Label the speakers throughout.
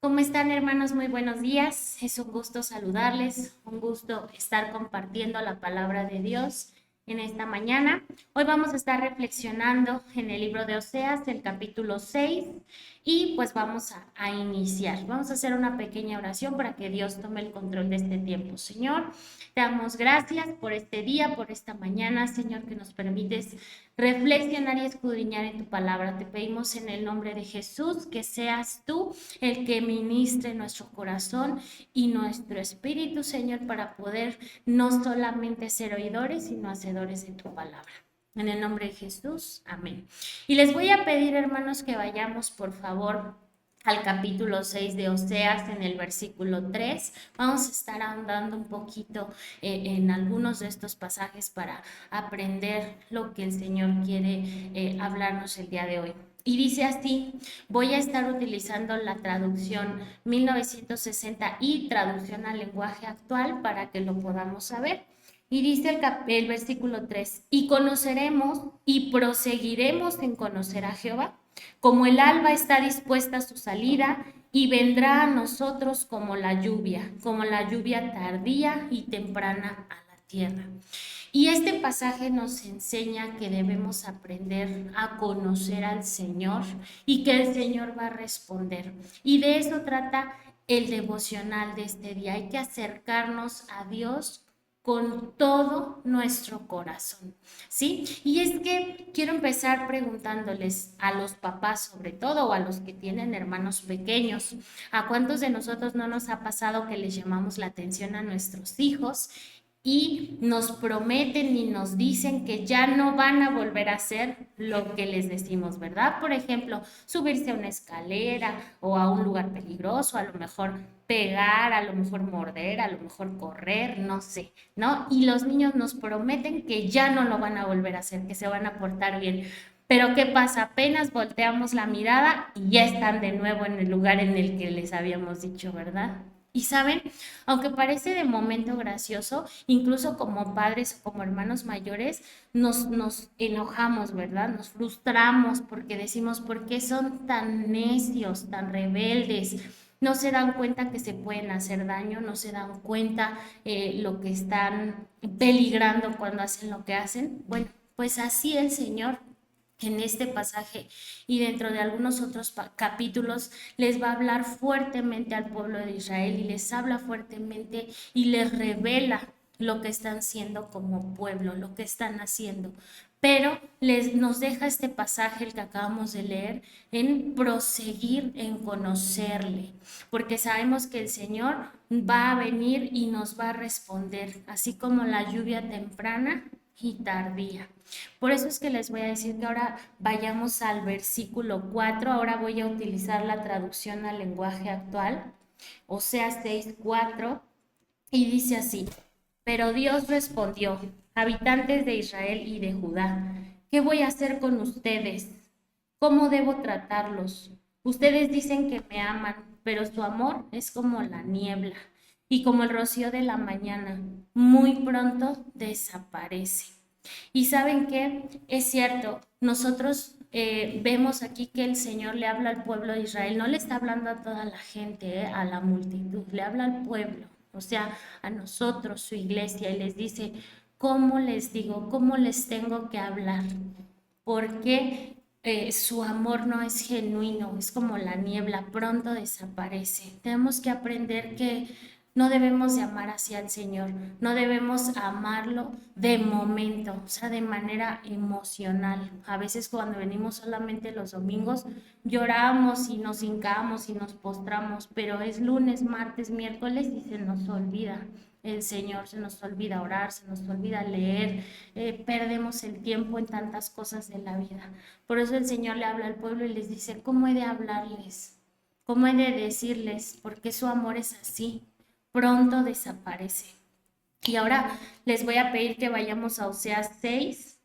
Speaker 1: ¿Cómo están, hermanos? Muy buenos días. Es un gusto saludarles, un gusto estar compartiendo la palabra de Dios en esta mañana. Hoy vamos a estar reflexionando en el libro de Oseas, el capítulo 6, y pues vamos a iniciar. Vamos a hacer una pequeña oración para que Dios tome el control de este tiempo. Señor, te damos gracias por este día, por esta mañana, Señor, que nos permites reflexionar y escudriñar en tu palabra. Te pedimos en el nombre de Jesús que seas tú el que ministre nuestro corazón y nuestro espíritu, Señor, para poder no solamente ser oidores, sino hacedores de tu palabra. En el nombre de Jesús, amén. Y les voy a pedir, hermanos, que vayamos, por favor, al capítulo 6 de Oseas, en el versículo 3. Vamos a estar ahondando un poquito en algunos de estos pasajes para aprender lo que el Señor quiere hablarnos el día de hoy. Y dice así: voy a estar utilizando la traducción 1960 y traducción al lenguaje actual para que lo podamos saber. Y dice el versículo 3: y conoceremos y proseguiremos en conocer a Jehová, como el alba está dispuesta a su salida, y vendrá a nosotros como la lluvia tardía y temprana a la tierra. Y este pasaje nos enseña que debemos aprender a conocer al Señor y que el Señor va a responder. Y de eso trata el devocional de este día. Hay que acercarnos a Dios con todo nuestro corazón, ¿sí? Y es que quiero empezar preguntándoles a los papás, sobre todo, o a los que tienen hermanos pequeños, ¿a cuántos de nosotros no nos ha pasado que les llamamos la atención a nuestros hijos y nos prometen y nos dicen que ya no van a volver a hacer lo que les decimos, ¿verdad? Por ejemplo, subirse a una escalera o a un lugar peligroso, a lo mejor pegar, a lo mejor morder, a lo mejor correr, no sé, ¿no? Y los niños nos prometen que ya no lo van a volver a hacer, que se van a portar bien. Pero ¿qué pasa? Apenas volteamos la mirada y ya están de nuevo en el lugar en el que les habíamos dicho, ¿verdad? Y saben, aunque parece de momento gracioso, incluso como padres o como hermanos mayores, nos enojamos, ¿verdad? Nos frustramos porque decimos, ¿por qué son tan necios, tan rebeldes? No se dan cuenta que se pueden hacer daño, no se dan cuenta lo que están peligrando cuando hacen lo que hacen. Bueno, pues así el Señor en este pasaje y dentro de algunos otros capítulos les va a hablar fuertemente al pueblo de Israel y les habla fuertemente y les revela lo que están siendo como pueblo, lo que están haciendo. Pero nos deja este pasaje, el que acabamos de leer, en proseguir en conocerle, porque sabemos que el Señor va a venir y nos va a responder, así como la lluvia temprana y tardía. Por eso es que les voy a decir que ahora vayamos al versículo 4. Ahora voy a utilizar la traducción al lenguaje actual, Oseas 6:4, y dice así: pero Dios respondió: habitantes de Israel y de Judá, ¿qué voy a hacer con ustedes? ¿Cómo debo tratarlos? Ustedes dicen que me aman, pero su amor es como la niebla y como el rocío de la mañana, muy pronto desaparece. Y saben qué, es cierto, nosotros vemos aquí que el Señor le habla al pueblo de Israel, no le está hablando a toda la gente, a la multitud, le habla al pueblo, o sea, a nosotros, su iglesia, y les dice, ¿cómo les digo? ¿Cómo les tengo que hablar? Porque su amor no es genuino, es como la niebla, pronto desaparece. Tenemos que aprender que no debemos de amar así al Señor, no debemos amarlo de momento, o sea, de manera emocional. A veces cuando venimos solamente los domingos, lloramos y nos hincamos y nos postramos, pero es lunes, martes, miércoles y se nos olvida el Señor, se nos olvida orar, se nos olvida leer, perdemos el tiempo en tantas cosas de la vida. Por eso el Señor le habla al pueblo y les dice, ¿cómo he de hablarles? ¿Cómo he de decirles? Porque su amor es así, pronto desaparece. Y ahora les voy a pedir que vayamos a Oseas 6,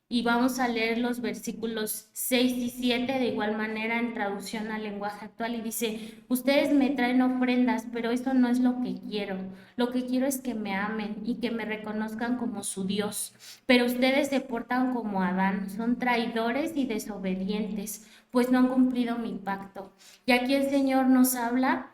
Speaker 1: Y vamos a leer los versículos 6 y 7 de igual manera en traducción al lenguaje actual y dice, ustedes me traen ofrendas, pero eso no es lo que quiero. Lo que quiero es que me amen y que me reconozcan como su Dios. Pero ustedes se portan como Adán, son traidores y desobedientes, pues no han cumplido mi pacto. Y aquí el Señor nos habla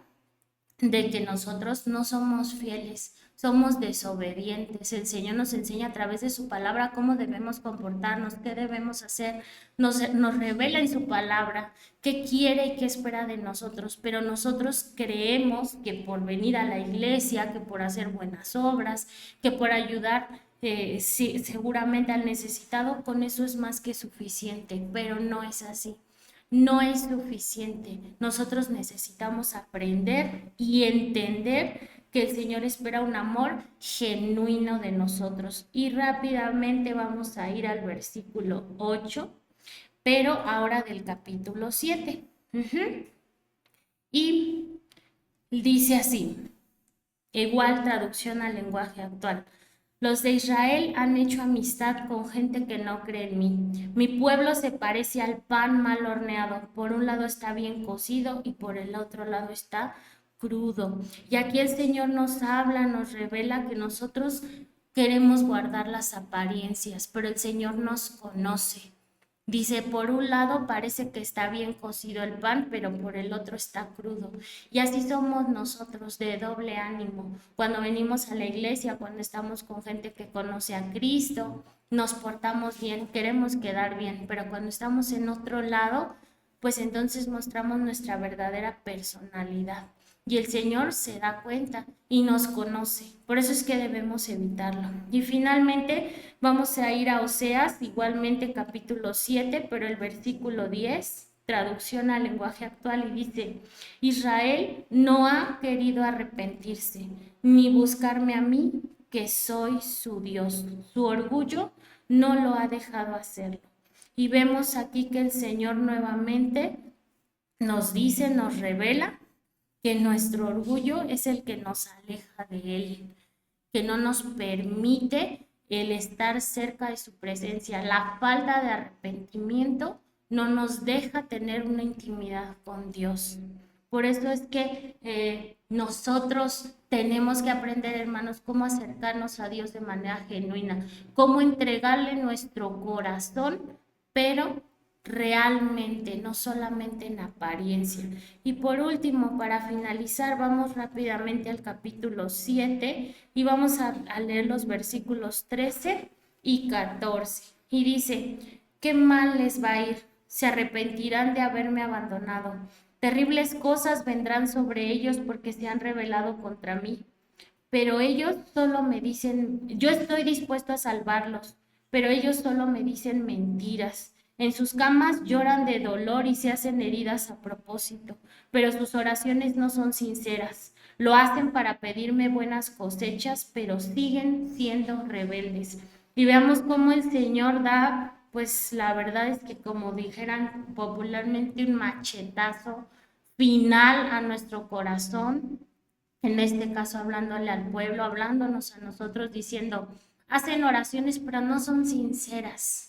Speaker 1: de que nosotros no somos fieles, somos desobedientes. El Señor nos enseña a través de su palabra cómo debemos comportarnos, qué debemos hacer. Nos revela en su palabra qué quiere y qué espera de nosotros, pero nosotros creemos que por venir a la iglesia, que por hacer buenas obras, que por ayudar sí, seguramente al necesitado, con eso es más que suficiente, pero no es así. No es suficiente. Nosotros necesitamos aprender y entender que el Señor espera un amor genuino de nosotros. Y rápidamente vamos a ir al versículo 8, pero ahora del capítulo 7. Y dice así, igual traducción al lenguaje actual. Los de Israel han hecho amistad con gente que no cree en mí. Mi pueblo se parece al pan mal horneado. Por un lado está bien cocido y por el otro lado está crudo. Y aquí el Señor nos habla, nos revela que nosotros queremos guardar las apariencias, pero el Señor nos conoce. Dice, por un lado parece que está bien cocido el pan, pero por el otro está crudo. Y así somos nosotros, de doble ánimo. Cuando venimos a la iglesia, cuando estamos con gente que conoce a Cristo, nos portamos bien, queremos quedar bien, pero cuando estamos en otro lado, pues entonces mostramos nuestra verdadera personalidad. Y el Señor se da cuenta y nos conoce. Por eso es que debemos evitarlo. Y finalmente vamos a ir a Oseas, igualmente capítulo 7, pero el versículo 10, traducción al lenguaje actual, y dice, Israel no ha querido arrepentirse, ni buscarme a mí, que soy su Dios. Su orgullo no lo ha dejado hacerlo. Y vemos aquí que el Señor nuevamente nos dice, nos revela que nuestro orgullo es el que nos aleja de Él, que no nos permite el estar cerca de su presencia. La falta de arrepentimiento no nos deja tener una intimidad con Dios. Por eso es que nosotros tenemos que aprender, hermanos, cómo acercarnos a Dios de manera genuina, cómo entregarle nuestro corazón, pero realmente, no solamente en apariencia. Y por último, para finalizar, vamos rápidamente al capítulo 7 y vamos a leer los versículos 13 y 14. Y dice, qué mal les va a ir, se arrepentirán de haberme abandonado. Terribles cosas vendrán sobre ellos porque se han rebelado contra mí. Pero ellos solo me dicen, yo estoy dispuesto a salvarlos, pero ellos solo me dicen mentiras. En sus camas lloran de dolor y se hacen heridas a propósito, pero sus oraciones no son sinceras. Lo hacen para pedirme buenas cosechas, pero siguen siendo rebeldes. Y veamos cómo el Señor da, pues la verdad es que como dijeran popularmente, un machetazo final a nuestro corazón, en este caso hablándole al pueblo, hablándonos a nosotros, diciendo, hacen oraciones pero no son sinceras,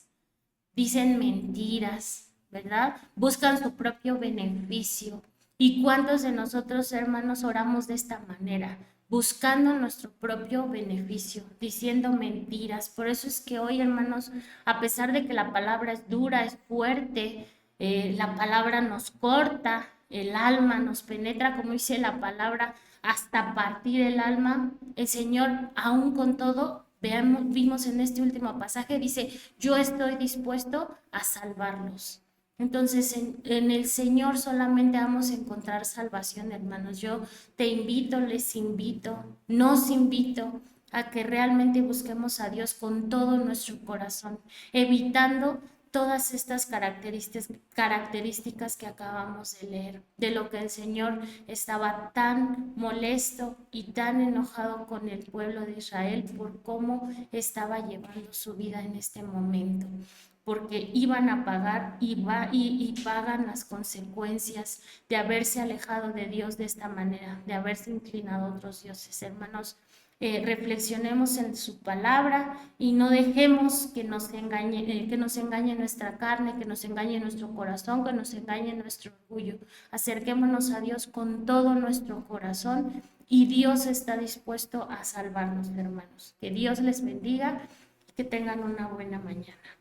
Speaker 1: dicen mentiras, ¿verdad? Buscan su propio beneficio. ¿Y cuántos de nosotros, hermanos, oramos de esta manera? Buscando nuestro propio beneficio, diciendo mentiras. Por eso es que hoy, hermanos, a pesar de que la palabra es dura, es fuerte, la palabra nos corta el alma, nos penetra, como dice la palabra, hasta partir el alma, el Señor, aún con todo, vimos en este último pasaje, dice, yo estoy dispuesto a salvarlos. Entonces, en el Señor solamente vamos a encontrar salvación, hermanos. Yo te invito, les invito, nos invito a que realmente busquemos a Dios con todo nuestro corazón, evitando todas estas características que acabamos de leer, de lo que el Señor estaba tan molesto y tan enojado con el pueblo de Israel por cómo estaba llevando su vida en este momento, porque iban a pagar y pagan las consecuencias de haberse alejado de Dios de esta manera, de haberse inclinado a otros dioses. Hermanos, reflexionemos en su palabra y no dejemos que nos engañe nuestra carne, que nos engañe nuestro corazón, que nos engañe nuestro orgullo. Acerquémonos a Dios con todo nuestro corazón y Dios está dispuesto a salvarnos, hermanos. Que Dios les bendiga y que tengan una buena mañana.